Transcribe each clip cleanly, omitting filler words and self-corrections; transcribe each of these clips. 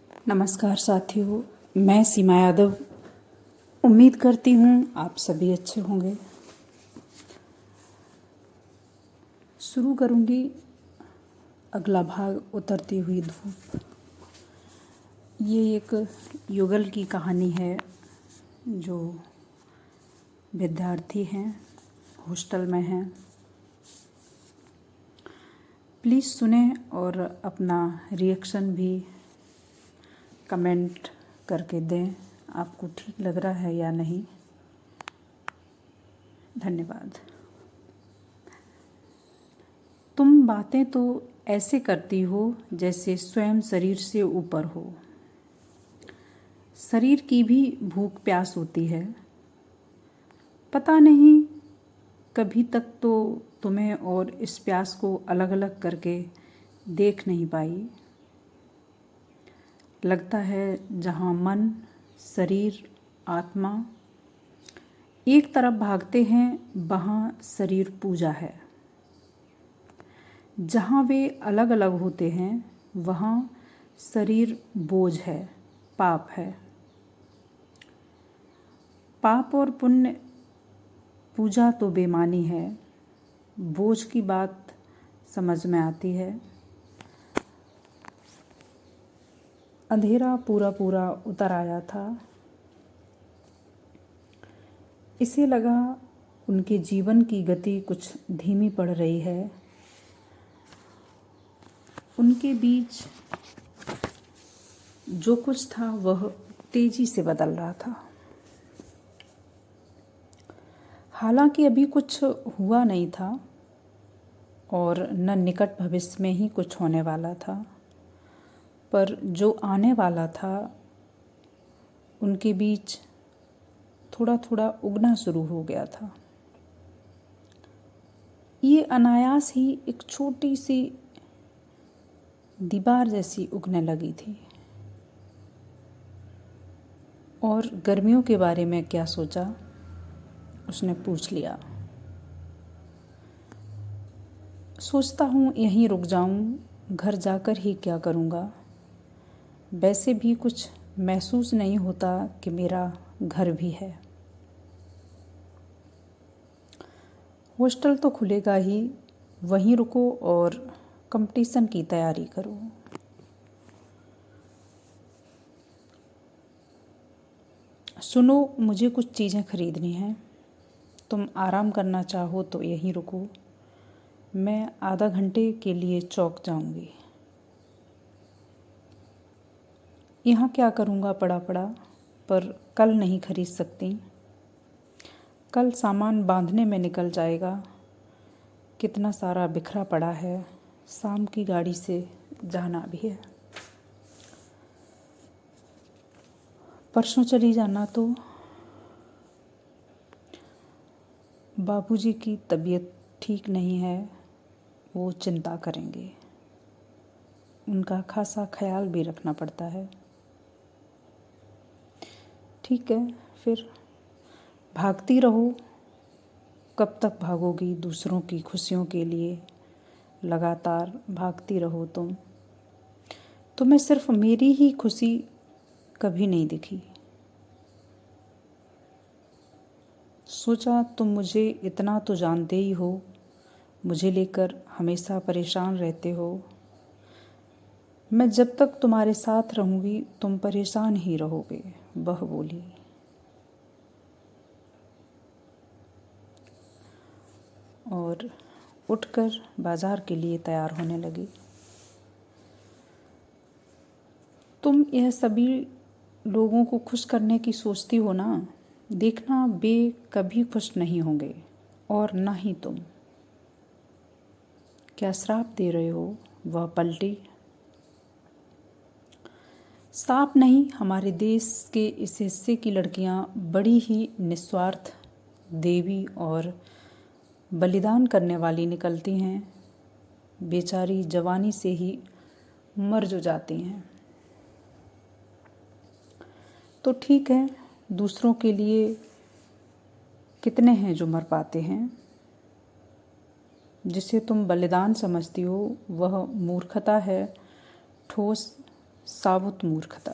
नमस्कार साथियों, मैं सीमा यादव। उम्मीद करती हूँ आप सभी अच्छे होंगे। शुरू करूँगी अगला भाग, उतरती हुई धूप। ये एक युगल की कहानी है जो विद्यार्थी हैं, हॉस्टल में हैं। प्लीज़ सुने और अपना रिएक्शन भी कमेंट करके दें, आपको ठीक लग रहा है या नहीं। धन्यवाद। तुम बातें तो ऐसे करती हो जैसे स्वयं शरीर से ऊपर हो। शरीर की भी भूख प्यास होती है। पता नहीं कभी तक तो तुम्हें और इस प्यास को अलग अलग करके देख नहीं पाई। लगता है जहाँ मन, शरीर, आत्मा एक तरफ भागते हैं, वहाँ शरीर पूजा है। जहाँ वे अलग अलग होते हैं, वहाँ शरीर बोझ है, पाप है। पाप और पुण्य, पूजा तो बेमानी है। बोझ की बात समझ में आती है। अंधेरा पूरा पूरा उतर आया था। इसे लगा उनके जीवन की गति कुछ धीमी पड़ रही है। उनके बीच जो कुछ था वह तेजी से बदल रहा था। हालांकि अभी कुछ हुआ नहीं था और न निकट भविष्य में ही कुछ होने वाला था, पर जो आने वाला था उनके बीच थोड़ा थोड़ा उगना शुरू हो गया था। ये अनायास ही एक छोटी सी दीवार जैसी उगने लगी थी। और गर्मियों के बारे में क्या सोचा, उसने पूछ लिया। सोचता हूँ यहीं रुक जाऊँ, घर जाकर ही क्या करूँगा। वैसे भी कुछ महसूस नहीं होता कि मेरा घर भी है। हॉस्टल तो खुलेगा ही, वहीं रुको और कंपटीशन की तैयारी करो। सुनो, मुझे कुछ चीज़ें खरीदनी हैं। तुम आराम करना चाहो तो यहीं रुको, मैं आधा घंटे के लिए चौक जाऊंगी। यहाँ क्या करूँगा पड़ा पड़ा, पर कल नहीं खरीद सकती। कल सामान बांधने में निकल जाएगा। कितना सारा बिखरा पड़ा है, शाम की गाड़ी से जाना भी है। परसों चली जाना तो। बाबूजी की तबीयत ठीक नहीं है, वो चिंता करेंगे। उनका खासा ख्याल भी रखना पड़ता है। ठीक है, फिर भागती रहो। कब तक भागोगी दूसरों की खुशियों के लिए? लगातार भागती रहो तुम। तुम्हें सिर्फ मेरी ही खुशी कभी नहीं दिखी। सोचा तुम मुझे इतना तो जानते ही हो, मुझे लेकर हमेशा परेशान रहते हो। मैं जब तक तुम्हारे साथ रहूँगी तुम परेशान ही रहोगे, वह बोली। और उठकर बाजार के लिए तैयार होने लगी। तुम यह सभी लोगों को खुश करने की सोचती हो ना, देखना वे कभी खुश नहीं होंगे और ना ही तुम। क्या श्राप दे रहे हो? वह पलटी। श्राप नहीं, हमारे देश के इस हिस्से की लड़कियां बड़ी ही निस्वार्थ, देवी और बलिदान करने वाली निकलती हैं। बेचारी जवानी से ही मर जो जाती हैं। तो ठीक है, दूसरों के लिए कितने हैं जो मर पाते हैं। जिसे तुम बलिदान समझती हो वह मूर्खता है, ठोस साबुत मूर्खता।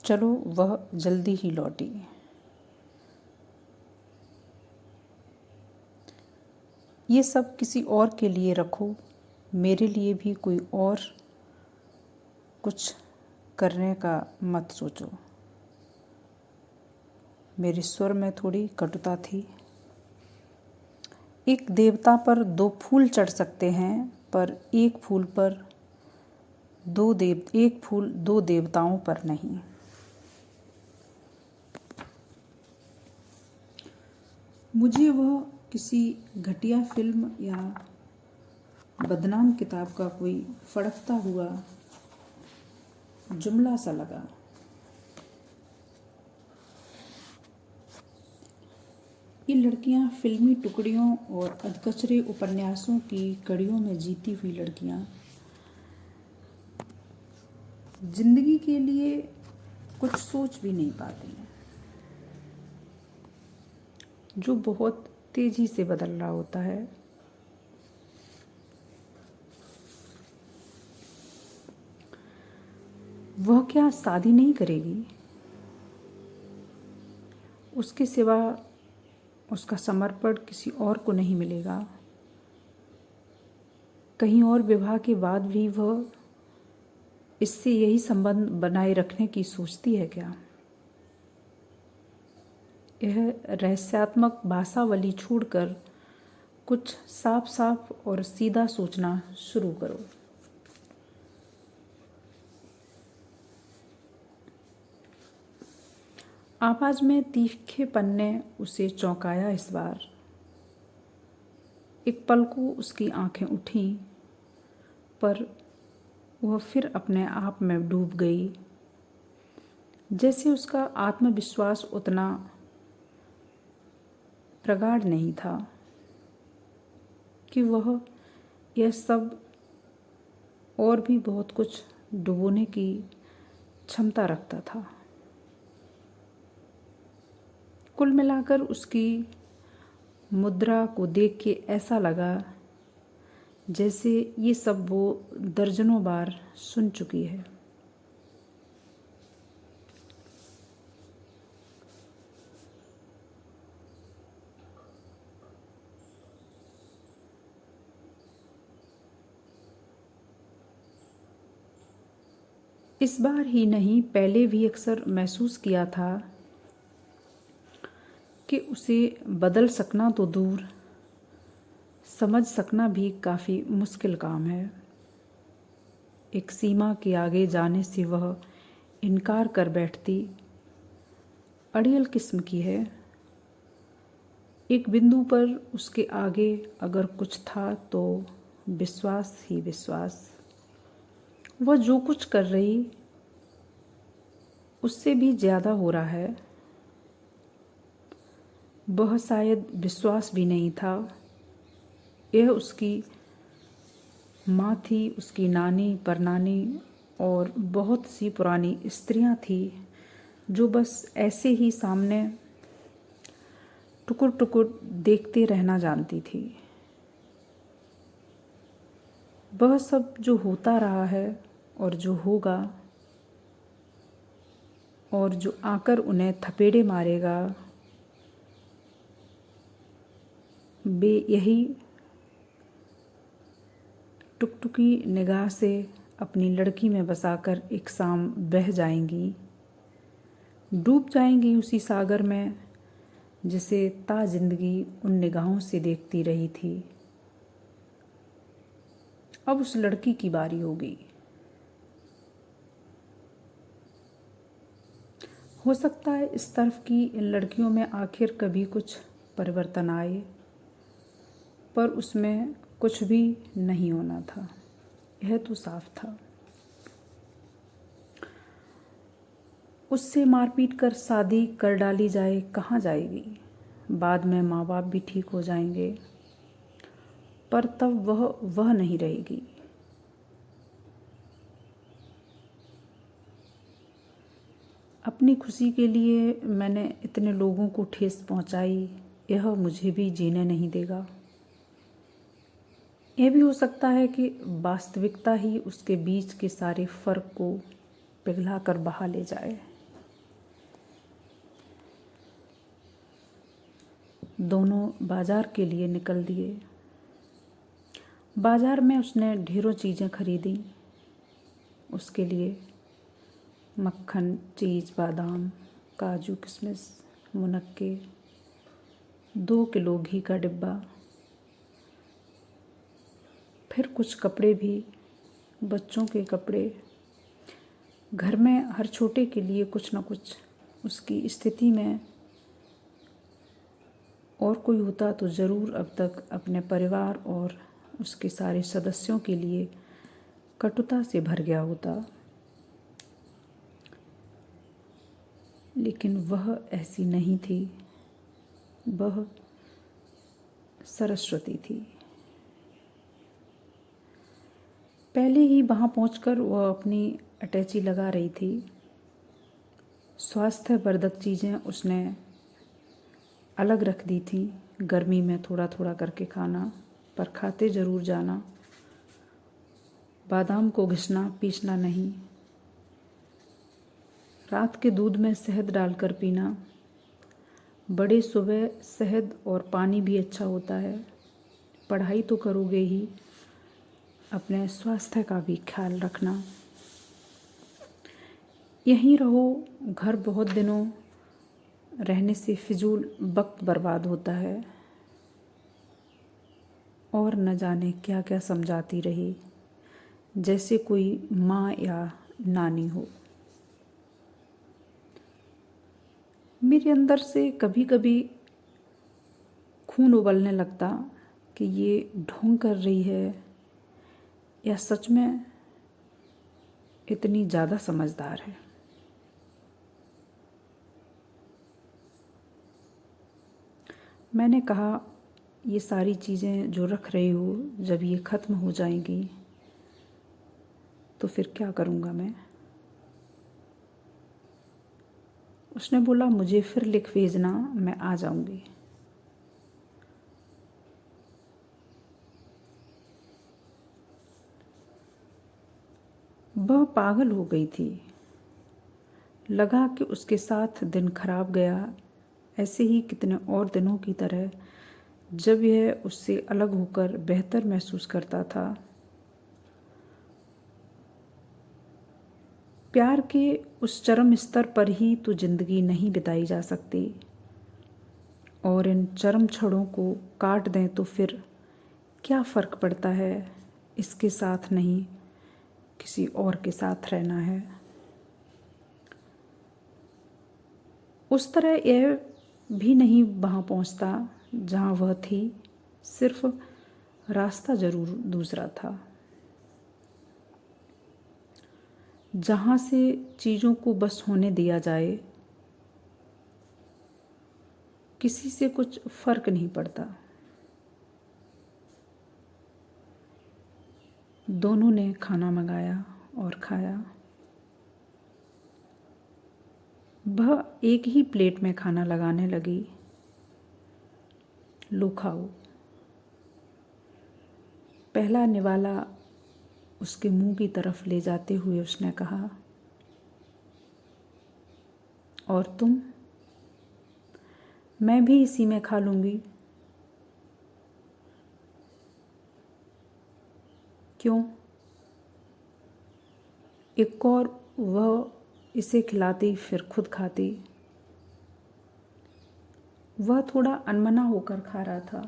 चलो, वह जल्दी ही लौटी। ये सब किसी और के लिए रखो, मेरे लिए भी कोई और कुछ करने का मत सोचो। मेरे स्वर में थोड़ी कटुता थी। एक देवता पर 2 फूल चढ़ सकते हैं, पर एक फूल 2 देवताओं पर नहीं। मुझे वह किसी घटिया फिल्म या बदनाम किताब का कोई फड़कता हुआ जुमला सा लगा। ये लड़कियां फिल्मी टुकड़ियों और अधकचरे उपन्यासों की कड़ियों में जीती हुई लड़कियां जिंदगी के लिए कुछ सोच भी नहीं पाती हैं, जो बहुत तेजी से बदल रहा होता है। वह क्या शादी नहीं करेगी? उसके सिवा उसका समर्पण किसी और को नहीं मिलेगा। कहीं और विवाह के बाद भी वह इससे यही संबंध बनाए रखने की सोचती है क्या? यह रहस्यात्मक भाषावली छोड़कर कुछ साफ साफ और सीधा सोचना शुरू करो। आवाज में तीखेपन ने उसे चौंकाया इस बार। एक पल को उसकी आंखें उठीं, पर वह फिर अपने आप में डूब गई। जैसे उसका आत्मविश्वास उतना प्रगाढ़ नहीं था कि वह यह सब और भी बहुत कुछ डुबोने की क्षमता रखता था। कुल मिलाकर उसकी मुद्रा को देख के ऐसा लगा जैसे ये सब वो दर्जनों बार सुन चुकी है। इस बार ही नहीं, पहले भी अक्सर महसूस किया था कि उसे बदल सकना तो दूर, समझ सकना भी काफ़ी मुश्किल काम है। एक सीमा के आगे जाने से वह इनकार कर बैठती अड़ियल किस्म की है। एक बिंदु पर उसके आगे अगर कुछ था तो विश्वास ही विश्वास। वह जो कुछ कर रही उससे भी ज़्यादा हो रहा है। वह शायद विश्वास भी नहीं था। यह उसकी माँ थी, उसकी नानी, परनानी और बहुत सी पुरानी स्त्रियां थी जो बस ऐसे ही सामने टुकुर टुकुर देखते रहना जानती थी। वह सब जो होता रहा है और जो होगा और जो आकर उन्हें थपेड़े मारेगा, वे यही टुकटुकी निगाह से अपनी लड़की में बसाकर एक शाम बह जाएंगी, डूब जाएंगी उसी सागर में जिसे ता जिंदगी उन निगाहों से देखती रही थी। अब उस लड़की की बारी होगी। हो सकता है इस तरफ की इन लड़कियों में आखिर कभी कुछ परिवर्तन आए, पर उसमें कुछ भी नहीं होना था, यह तो साफ था। उससे मारपीट कर शादी कर डाली जाए, कहाँ जाएगी? बाद में माँ बाप भी ठीक हो जाएंगे, पर तब वह नहीं रहेगी। अपनी खुशी के लिए मैंने इतने लोगों को ठेस पहुंचाई, यह मुझे भी जीने नहीं देगा। यह भी हो सकता है कि वास्तविकता ही उसके बीच के सारे फर्क को पिघला कर बहा ले जाए। दोनों बाजार के लिए निकल दिए। बाजार में उसने ढेरों चीज़ें खरीदी। उसके लिए मक्खन, चीज़, बादाम, काजू, किशमिश, मुनक्के, 2 किलो घी का डिब्बा, फिर कुछ कपड़े भी, बच्चों के कपड़े। घर में हर छोटे के लिए कुछ न कुछ। उसकी स्थिति में और कोई होता तो ज़रूर अब तक अपने परिवार और उसके सारे सदस्यों के लिए कटुता से भर गया होता, लेकिन वह ऐसी नहीं थी। वह सरस्वती थी। पहले ही वहाँ पहुंचकर वह अपनी अटैची लगा रही थी। स्वास्थ्यवर्धक चीज़ें उसने अलग रख दी थी। गर्मी में थोड़ा थोड़ा करके खाना, पर खाते ज़रूर जाना। बादाम को घिसना, पीसना नहीं। रात के दूध में शहद डालकर पीना। बड़े सुबह शहद और पानी भी अच्छा होता है। पढ़ाई तो करोगे ही, अपने स्वास्थ्य का भी ख्याल रखना। यहीं रहो। घर बहुत दिनों रहने से फिजूल वक्त बर्बाद होता है। और न जाने क्या क्या समझाती रही, जैसे कोई माँ या नानी हो। मेरे अंदर से कभी कभी खून उबलने लगता कि ये ढोंग कर रही है या सच में इतनी ज़्यादा समझदार है। मैंने कहा, ये सारी चीज़ें जो रख रही हो, जब ये ख़त्म हो जाएंगी तो फिर क्या करूँगा मैं? उसने बोला, मुझे फिर लिख भेजना, मैं आ जाऊँगी। वह पागल हो गई थी। लगा कि उसके साथ दिन खराब गया, ऐसे ही कितने और दिनों की तरह जब यह उससे अलग होकर बेहतर महसूस करता था। प्यार के उस चरम स्तर पर ही तो जिंदगी नहीं बिताई जा सकती, और इन चरम क्षणों को काट दें तो फिर क्या फ़र्क पड़ता है। इसके साथ नहीं, किसी और के साथ रहना है। उस तरह यह भी नहीं वहाँ पहुँचता जहाँ वह थी, सिर्फ रास्ता ज़रूर दूसरा था। जहाँ से चीज़ों को बस होने दिया जाए, किसी से कुछ फ़र्क नहीं पड़ता। दोनों ने खाना मंगाया और खाया। वह एक ही प्लेट में खाना लगाने लगी। लो खाओ। पहला निवाला उसके मुंह की तरफ ले जाते हुए उसने कहा, और तुम? मैं भी इसी में खा लूँगी। क्यों? एक और वह इसे खिलाती फिर खुद खाती। वह थोड़ा अनमना होकर खा रहा था।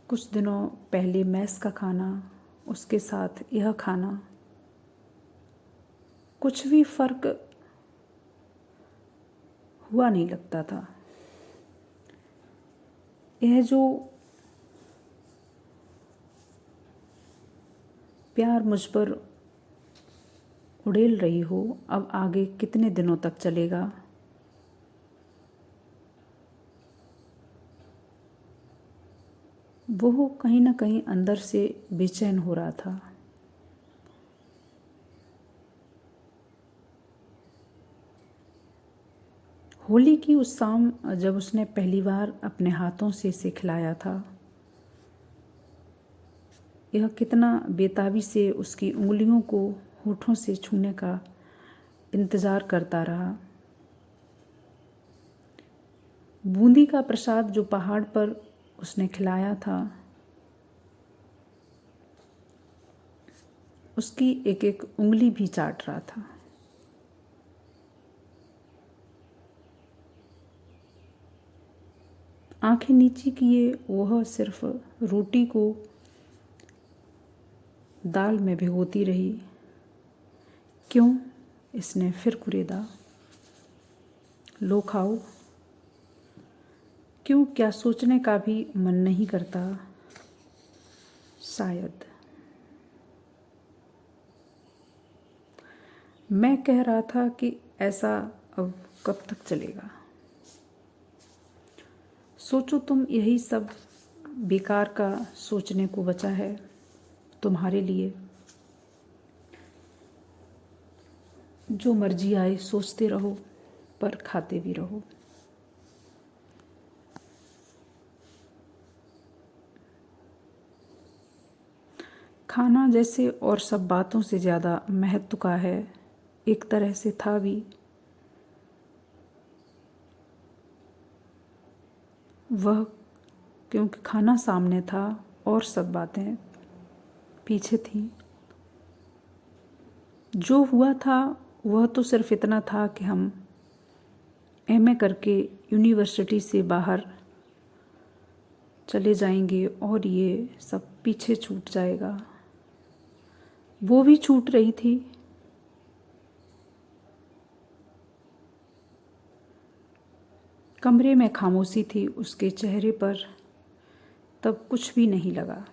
कुछ दिनों पहले मैस का खाना, उसके साथ यह खाना, कुछ भी फर्क हुआ नहीं लगता था। यह जो प्यार मुझ पर उड़ेल रही हो, अब आगे कितने दिनों तक चलेगा? वो कहीं ना कहीं अंदर से बेचैन हो रहा था। होली की उस शाम जब उसने पहली बार अपने हाथों से इसे खिलाया था, यह कितना बेताबी से उसकी उंगलियों को होठों से छूने का इंतज़ार करता रहा। बूंदी का प्रसाद जो पहाड़ पर उसने खिलाया था, उसकी एक एक उंगली भी चाट रहा था। आंखें नीची किए वह सिर्फ रोटी को दाल में भिगोती रही। क्यों? इसने फिर कुरेदा। लो खाओ। क्यों? क्या सोचने का भी मन नहीं करता? शायद। मैं कह रहा था कि ऐसा अब कब तक चलेगा? सोचो तुम, यही सब बेकार का सोचने को बचा है तुम्हारे लिए। जो मर्जी आए सोचते रहो, पर खाते भी रहो। खाना जैसे और सब बातों से ज़्यादा महत्व का है, एक तरह से था भी। वह क्योंकि खाना सामने था और सब बातें पीछे थीं। जो हुआ था वह तो सिर्फ इतना था कि हम एमए करके यूनिवर्सिटी से बाहर चले जाएंगे और ये सब पीछे छूट जाएगा। वो भी छूट रही थी। कमरे में खामोशी थी। उसके चेहरे पर तब कुछ भी नहीं लगा।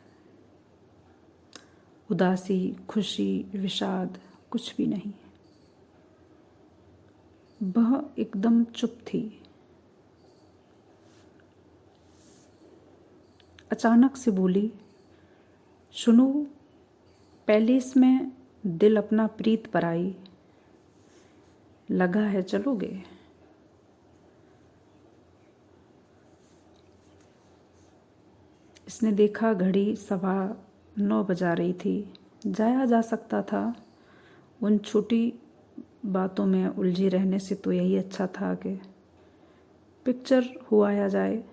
उदासी, खुशी, विषाद, कुछ भी नहीं। वह एकदम चुप थी। अचानक से बोली, सुनो, पैलेस में दिल अपना प्रीत पराई, लगा है चलोगे? इसने देखा घड़ी 9:15 बजा रही थी। जाया जा सकता था। उन छोटी बातों में उलझे रहने से तो यही अच्छा था कि पिक्चर हो आया जाए।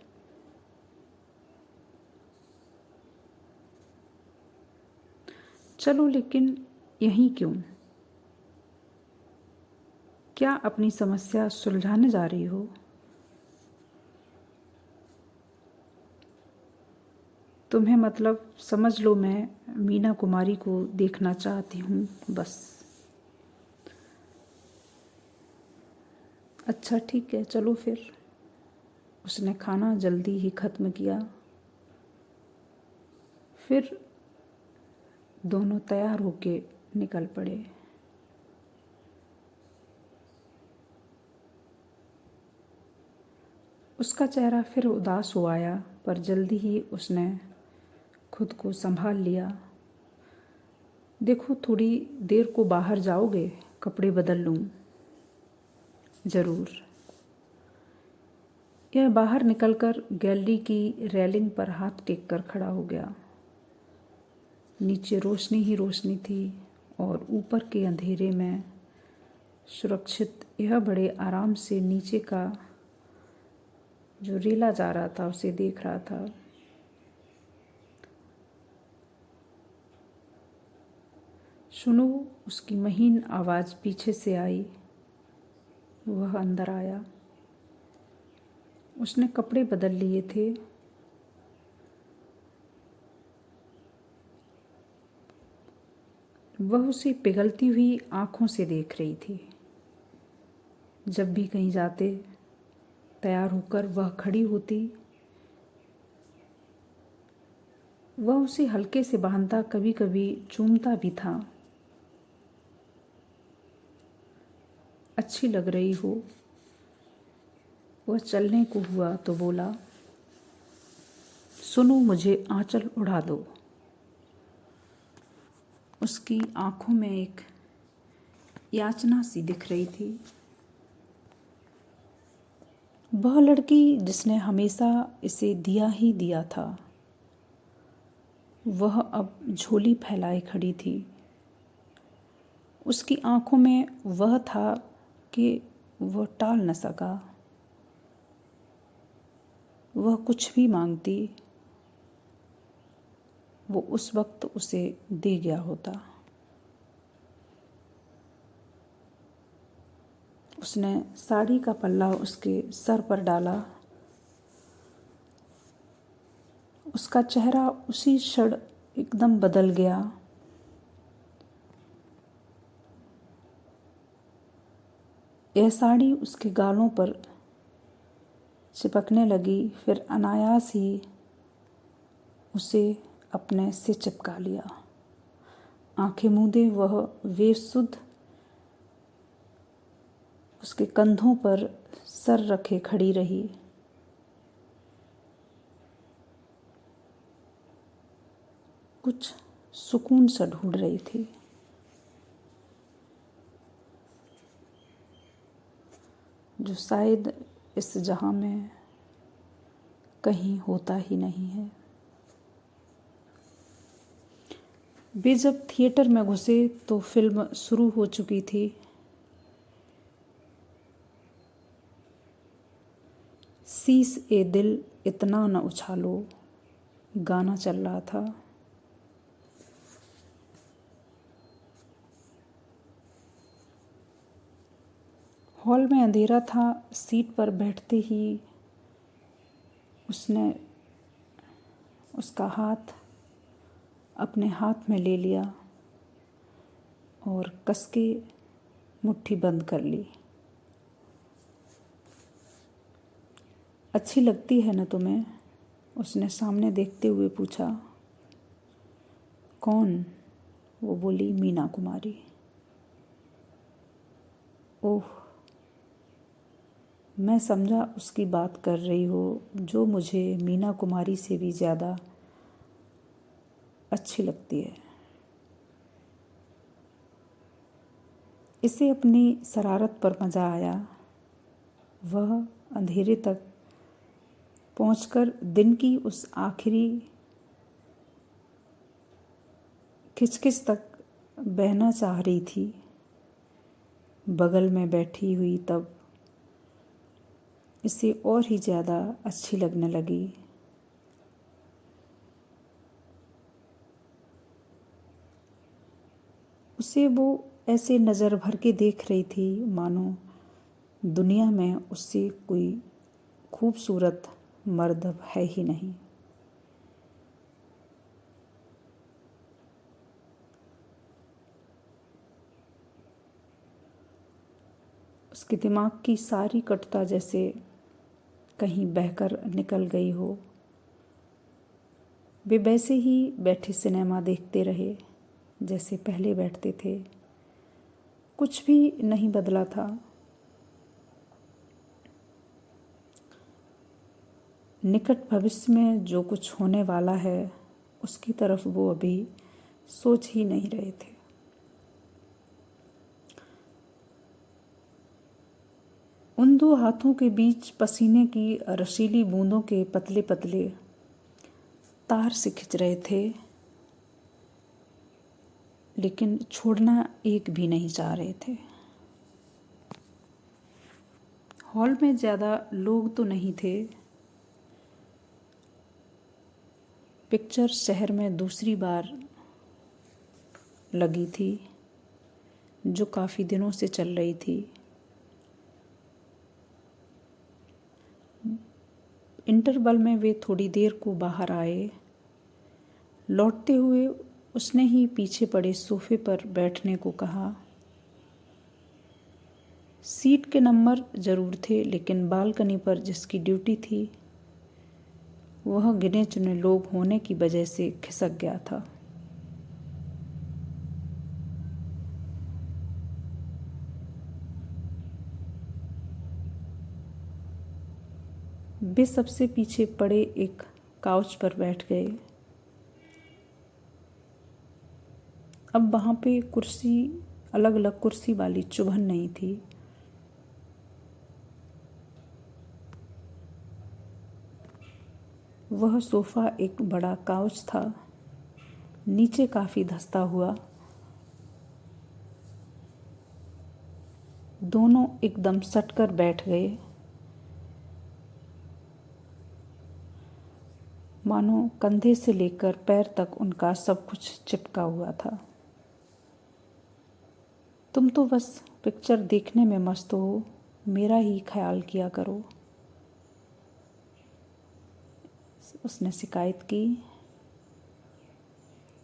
चलो, लेकिन यहीं क्यों? क्या अपनी समस्या सुलझाने जा रही हो? तुम्हें मतलब समझ लो, मैं मीना कुमारी को देखना चाहती हूँ बस। अच्छा ठीक है, चलो फिर। उसने खाना जल्दी ही ख़त्म किया। फिर दोनों तैयार होके निकल पड़े। उसका चेहरा फिर उदास हो आया, पर जल्दी ही उसने खुद को संभाल लिया। देखो, थोड़ी देर को बाहर जाओगे? कपड़े बदल लूँ? ज़रूर। यह बाहर निकलकर गैलरी की रेलिंग पर हाथ टेक कर खड़ा हो गया। नीचे रोशनी ही रोशनी थी और ऊपर के अंधेरे में सुरक्षित यह बड़े आराम से नीचे का जो रेला जा रहा था उसे देख रहा था। सुनो, उसकी महीन आवाज़ पीछे से आई। वह अंदर आया। उसने कपड़े बदल लिए थे। वह उसे पिघलती हुई आंखों से देख रही थी। जब भी कहीं जाते, तैयार होकर वह खड़ी होती। वह उसे हल्के से बांधता, कभी कभी चूमता भी था। अच्छी लग रही हो। वह चलने को हुआ तो बोला, सुनो, मुझे आंचल उड़ा दो। उसकी आंखों में एक याचना सी दिख रही थी। वह लड़की जिसने हमेशा इसे दिया ही दिया था, वह अब झोली फैलाए खड़ी थी। उसकी आंखों में वह था कि वह टाल न सका। वह कुछ भी मांगती, वो उस वक्त उसे दे गया होता। उसने साड़ी का पल्ला उसके सर पर डाला। उसका चेहरा उसी क्षण एकदम बदल गया। यह साड़ी उसके गालों पर चिपकने लगी, फिर अनायास ही उसे अपने से चिपका लिया। आंखें मूंदे वह बेसुध उसके कंधों पर सर रखे खड़ी रही। कुछ सुकून सा ढूंढ रही थी। जो शायद इस जहां में कहीं होता ही नहीं है। वे जब थिएटर में घुसे तो फिल्म शुरू हो चुकी थी। शीश ए दिल इतना न उछालो गाना चल रहा था। हॉल में अंधेरा था। सीट पर बैठते ही उसने उसका हाथ अपने हाथ में ले लिया और कस के मुट्ठी बंद कर ली। अच्छी लगती है न तुम्हें? उसने सामने देखते हुए पूछा। कौन? वो बोली, मीना कुमारी। ओह, मैं समझा उसकी बात कर रही हो जो मुझे मीना कुमारी से भी ज़्यादा अच्छी लगती है। इसे अपनी शरारत पर मज़ा आया। वह अंधेरे तक पहुंचकर दिन की उस आखिरी खिचखिच तक बहना चाह रही थी। बगल में बैठी हुई तब इसे और ही ज़्यादा अच्छी लगने लगी। उसे वो ऐसे नज़र भर के देख रही थी मानो दुनिया में उससे कोई खूबसूरत मर्द है ही नहीं। उसके दिमाग की सारी कटुता जैसे कहीं बहकर निकल गई हो। वे वैसे ही बैठे सिनेमा देखते रहे जैसे पहले बैठते थे। कुछ भी नहीं बदला था। निकट भविष्य में जो कुछ होने वाला है उसकी तरफ वो अभी सोच ही नहीं रहे थे। उन दो हाथों के बीच पसीने की रसीली बूंदों के पतले पतले तार से खिंच रहे थे, लेकिन छोड़ना एक भी नहीं चाह रहे थे। हॉल में ज़्यादा लोग तो नहीं थे। पिक्चर शहर में दूसरी बार लगी थी, जो काफ़ी दिनों से चल रही थी। इंटरवल में वे थोड़ी देर को बाहर आए। लौटते हुए उसने ही पीछे पड़े सोफे पर बैठने को कहा। सीट के नंबर ज़रूर थे, लेकिन बालकनी पर जिसकी ड्यूटी थी वह गिने चुने लोग होने की वजह से खिसक गया था। वे सबसे पीछे पड़े एक काउच पर बैठ गए। अब वहाँ पे कुर्सी, अलग अलग कुर्सी वाली चुभन नहीं थी। वह सोफ़ा एक बड़ा काउच था नीचे काफ़ी धंसता हुआ। दोनों एकदम सटकर बैठ गए, मानो कंधे से लेकर पैर तक उनका सब कुछ चिपका हुआ था। तुम तो बस पिक्चर देखने में मस्त हो, मेरा ही ख्याल किया करो, उसने शिकायत की।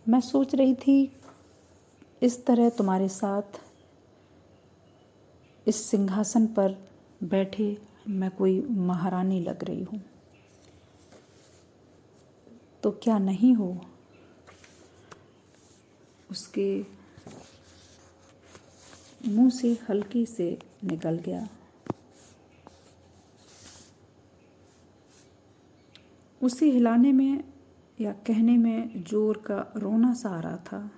मैं सोच रही थी इस तरह तुम्हारे साथ इस सिंहासन पर बैठे मैं कोई महारानी लग रही हूँ, तो क्या नहीं हो? उसके मुंह से हल्के से निकल गया। उसे हिलाने में या कहने में जोर का रोना सा आ रहा था,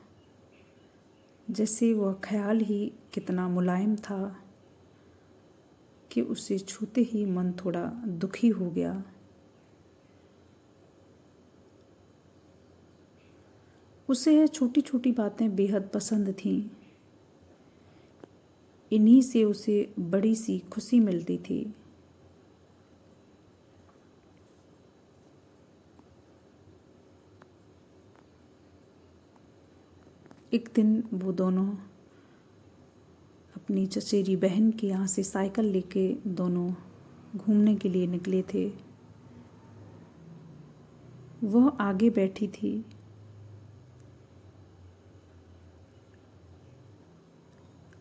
जैसे वह ख्याल ही कितना मुलायम था कि उसे छूते ही मन थोड़ा दुखी हो गया। उसे यह छोटी छोटी बातें बेहद पसंद थीं। इन्हीं से उसे बड़ी सी खुशी मिलती थी। एक दिन वो दोनों अपनी चचेरी बहन के यहाँ से साइकिल लेके दोनों घूमने के लिए निकले थे। वह आगे बैठी थी।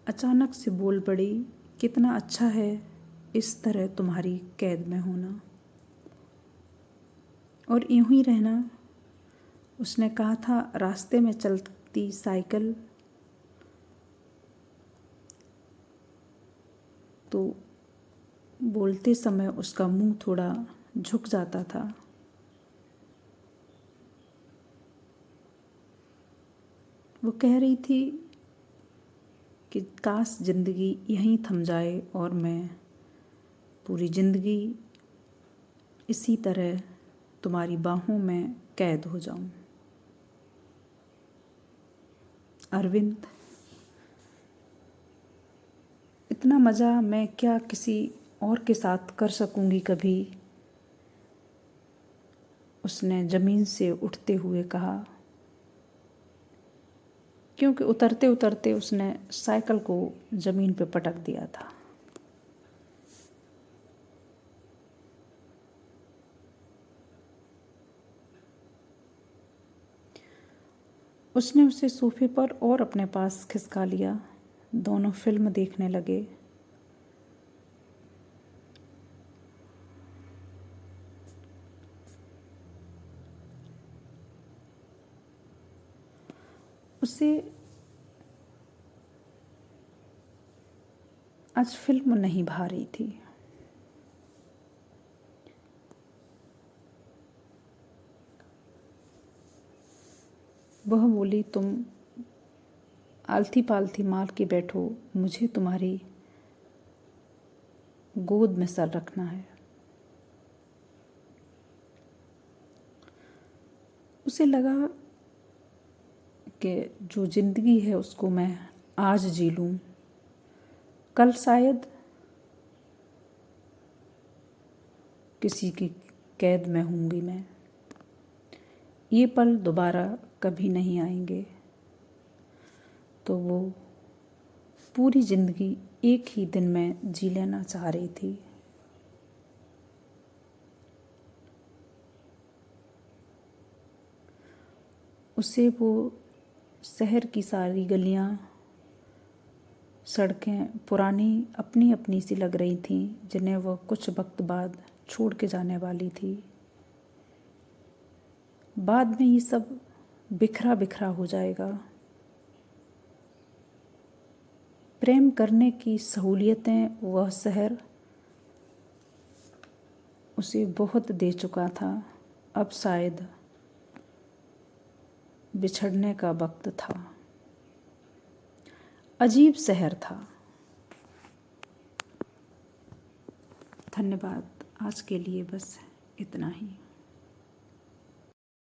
अचानक से बोल पड़ी, कितना अच्छा है इस तरह तुम्हारी कैद में होना और यूं ही रहना। उसने कहा था रास्ते में चलती साइकिल तो बोलते समय उसका मुंह थोड़ा झुक जाता था। वो कह रही थी कि काश जिंदगी यहीं थम जाए और मैं पूरी जिंदगी इसी तरह तुम्हारी बाहों में कैद हो जाऊं। अरविंद, इतना मज़ा मैं क्या किसी और के साथ कर सकूंगी कभी? उसने ज़मीन से उठते हुए कहा, क्योंकि उतरते उतरते उसने साइकिल को ज़मीन पर पटक दिया था। उसने उसे सोफे पर और अपने पास खिसका लिया। दोनों फिल्म देखने लगे। उसे आज फिल्म नहीं भा रही थी। वह बोली, तुम आलती पालती मार के बैठो, मुझे तुम्हारी गोद में सर रखना है। उसे लगा कि जो जिंदगी है उसको मैं आज जी लूं, कल शायद किसी की कैद में होंगी मैं। ये पल दोबारा कभी नहीं आएंगे। तो वो पूरी जिंदगी एक ही दिन में जी लेना चाह रही थी। उसे वो शहर की सारी गलियां, सड़कें पुरानी अपनी अपनी सी लग रही थीं, जिन्हें वह कुछ वक्त बाद छोड़ के जाने वाली थी। बाद में ये सब बिखरा बिखरा हो जाएगा। प्रेम करने की सहूलियतें वह शहर उसे बहुत दे चुका था। अब शायद बिछड़ने का वक्त था। अजीब शहर था। धन्यवाद। आज के लिए बस इतना ही।